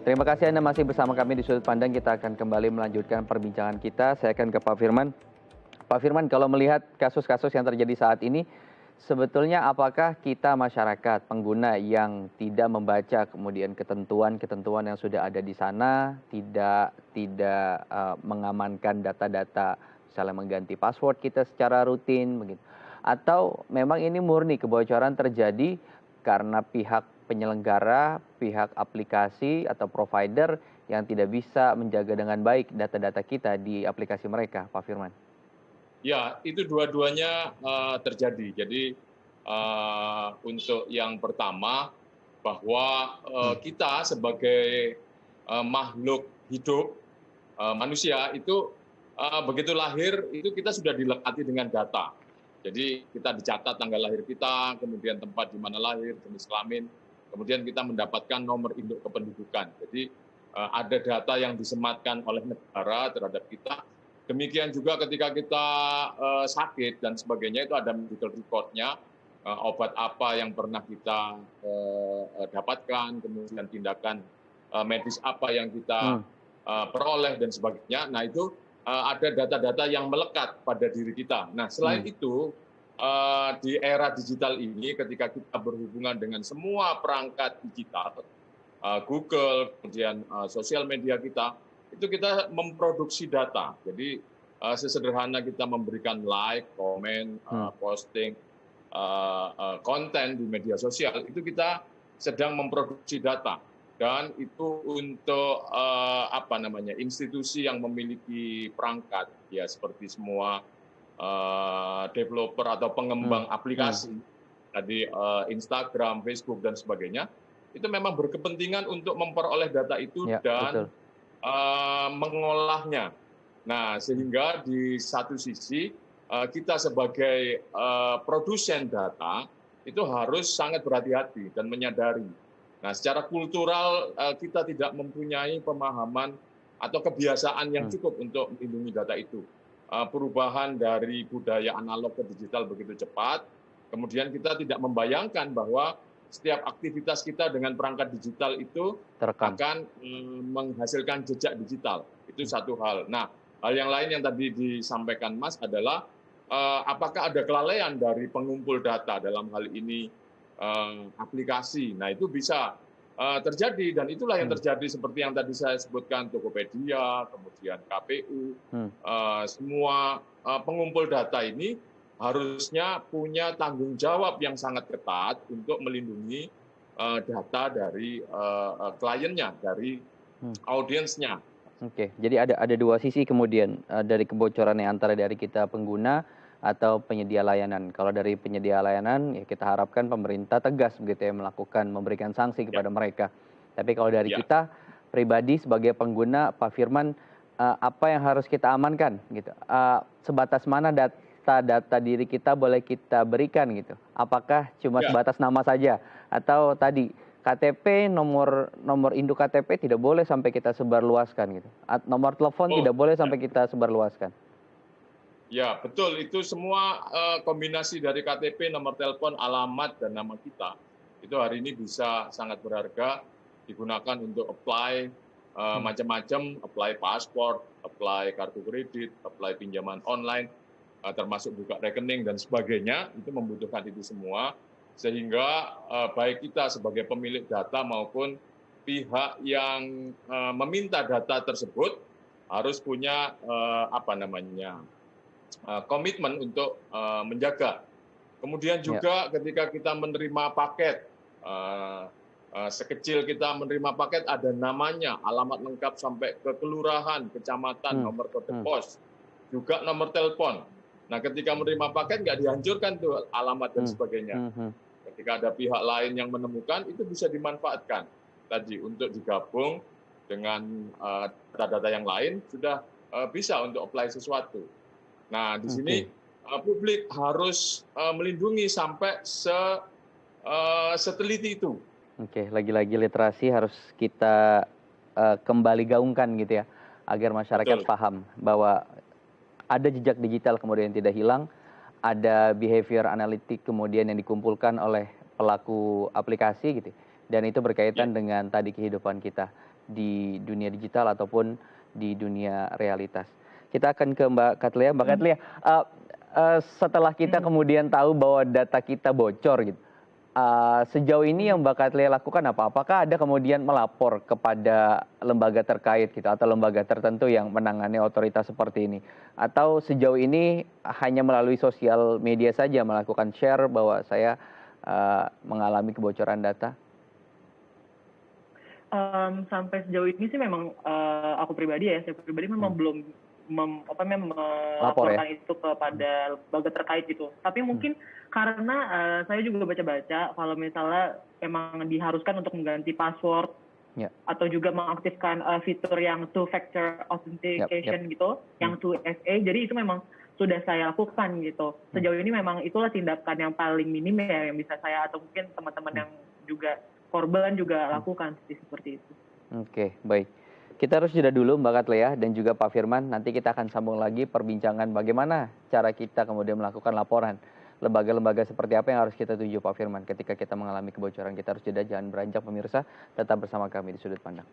Terima kasih Anda masih bersama kami di Sudut Pandang. Kita akan kembali melanjutkan perbincangan kita. Saya akan ke Pak Firman. Pak Firman, kalau melihat kasus-kasus yang terjadi saat ini, sebetulnya apakah kita masyarakat pengguna yang tidak membaca kemudian ketentuan-ketentuan yang sudah ada di sana, tidak mengamankan data-data, misalnya mengganti password kita secara rutin, begitu, atau memang ini murni kebocoran terjadi karena pihak penyelenggara, pihak aplikasi atau provider yang tidak bisa menjaga dengan baik data-data kita di aplikasi mereka, Pak Firman? Ya, itu dua-duanya terjadi. Jadi untuk yang pertama bahwa Hmm. kita sebagai makhluk hidup manusia itu begitu lahir itu kita sudah dilekati dengan data. Jadi kita dicatat tanggal lahir kita, kemudian tempat di mana lahir, jenis kelamin, kemudian kita mendapatkan nomor induk kependudukan. Jadi ada data yang disematkan oleh negara terhadap kita. Demikian juga ketika kita sakit dan sebagainya itu ada medical record-nya, obat apa yang pernah kita dapatkan, kemudian tindakan medis apa yang kita Hmm. peroleh dan sebagainya. Nah itu ada data-data yang melekat pada diri kita. Nah selain Hmm. itu di era digital ini ketika kita berhubungan dengan semua perangkat digital, Google, kemudian sosial media kita, itu kita memproduksi data. Jadi sesederhana kita memberikan like, komen, Hmm. posting, konten di media sosial, itu kita sedang memproduksi data. Dan itu untuk institusi yang memiliki perangkat, ya seperti semua developer atau Hmm. pengembang Hmm. aplikasi, tadi Instagram, Facebook, dan sebagainya, itu memang berkepentingan untuk memperoleh data itu Ya, dan betul. mengolahnya. Nah, Hmm. sehingga di satu sisi kita sebagai produsen data itu harus sangat berhati-hati dan menyadari. Nah, secara kultural kita tidak mempunyai pemahaman atau kebiasaan yang Hmm. cukup untuk melindungi data itu. Perubahan dari budaya analog ke digital begitu cepat, kemudian kita tidak membayangkan bahwa setiap aktivitas kita dengan perangkat digital itu Terekam. akan menghasilkan jejak digital. Itu satu hal. Nah, hal yang lain yang tadi disampaikan Mas adalah apakah ada kelalaian dari pengumpul data dalam hal ini aplikasi. Nah, itu bisa terjadi dan itulah yang Hmm. terjadi seperti yang tadi saya sebutkan Tokopedia, kemudian KPU, Hmm. semua pengumpul data ini harusnya punya tanggung jawab yang sangat ketat untuk melindungi data dari kliennya, dari Hmm. audiensnya. Oke, jadi ada dua sisi kemudian, dari kebocoran yang antara dari kita pengguna atau penyedia layanan. Kalau dari penyedia layanan, ya kita harapkan pemerintah tegas begitu ya, memberikan sanksi Ya, kepada mereka. Tapi kalau dari ya, kita pribadi sebagai pengguna, Pak Firman, apa yang harus kita amankan gitu? Sebatas mana data-data diri kita boleh kita berikan gitu? Apakah cuma ya, sebatas nama saja? Atau tadi KTP, nomor nomor induk KTP tidak boleh sampai kita sebarluaskan gitu. Nomor telepon oh, tidak boleh ya, sampai kita sebarluaskan. ya, betul. Itu semua kombinasi dari KTP, nomor telepon, alamat, dan nama kita. Itu hari ini bisa sangat berharga digunakan untuk apply Hmm. macam-macam, apply paspor, apply kartu kredit, apply pinjaman online, termasuk buka rekening dan sebagainya. Itu membutuhkan itu semua. Sehingga baik kita sebagai pemilik data maupun pihak yang meminta data tersebut harus punya komitmen untuk menjaga. Kemudian Ya. juga ketika kita menerima paket, sekecil kita menerima paket ada namanya, alamat lengkap sampai ke kelurahan, kecamatan, Hmm. nomor kode Hmm. pos, juga nomor telepon. Nah, ketika menerima paket nggak dihancurkan tuh alamat dan Hmm. sebagainya. Hmm. Hmm. Ketika ada pihak lain yang menemukan, itu bisa dimanfaatkan tadi untuk digabung dengan data-data yang lain sudah bisa untuk apply sesuatu. Nah, di sini Oke. publik harus melindungi sampai seteliti itu. Oke, lagi-lagi literasi harus kita, kembali gaungkan gitu ya, agar masyarakat Betul. paham bahwa ada jejak digital kemudian tidak hilang, ada behavior analitik kemudian yang dikumpulkan oleh pelaku aplikasi gitu, dan itu Ya, berkaitan dengan tadi kehidupan kita. di dunia digital ataupun di dunia realitas. Kita akan ke Mbak Katlia. Mbak Katlia, setelah kita kemudian tahu bahwa data kita bocor gitu, sejauh ini yang Mbak Katlia lakukan apa? Apakah ada kemudian melapor kepada lembaga terkait gitu atau lembaga tertentu yang menangani otoritas seperti ini? Atau sejauh ini hanya melalui sosial media saja melakukan share bahwa saya mengalami kebocoran data? Sampai sejauh ini sih memang aku pribadi ya, saya pribadi memang belum Lapor ya? melaporkan itu kepada lembaga terkait gitu. Tapi mungkin karena saya juga baca-baca kalau misalnya emang diharuskan untuk mengganti password Ya. atau juga mengaktifkan fitur yang two factor authentication gitu, yang 2FA. Jadi itu memang sudah saya lakukan gitu. Sejauh ini memang itulah tindakan yang paling minim ya yang bisa saya atau mungkin teman-teman yang juga korban juga lakukan seperti itu. Oke, baik. Kita harus jeda dulu Mbak Katlia dan juga Pak Firman. Nanti kita akan sambung lagi perbincangan bagaimana cara kita kemudian melakukan laporan. Lembaga-lembaga seperti apa yang harus kita tuju Pak Firman ketika kita mengalami kebocoran. Kita harus jeda, jangan beranjak pemirsa. Tetap bersama kami di Sudut Pandang.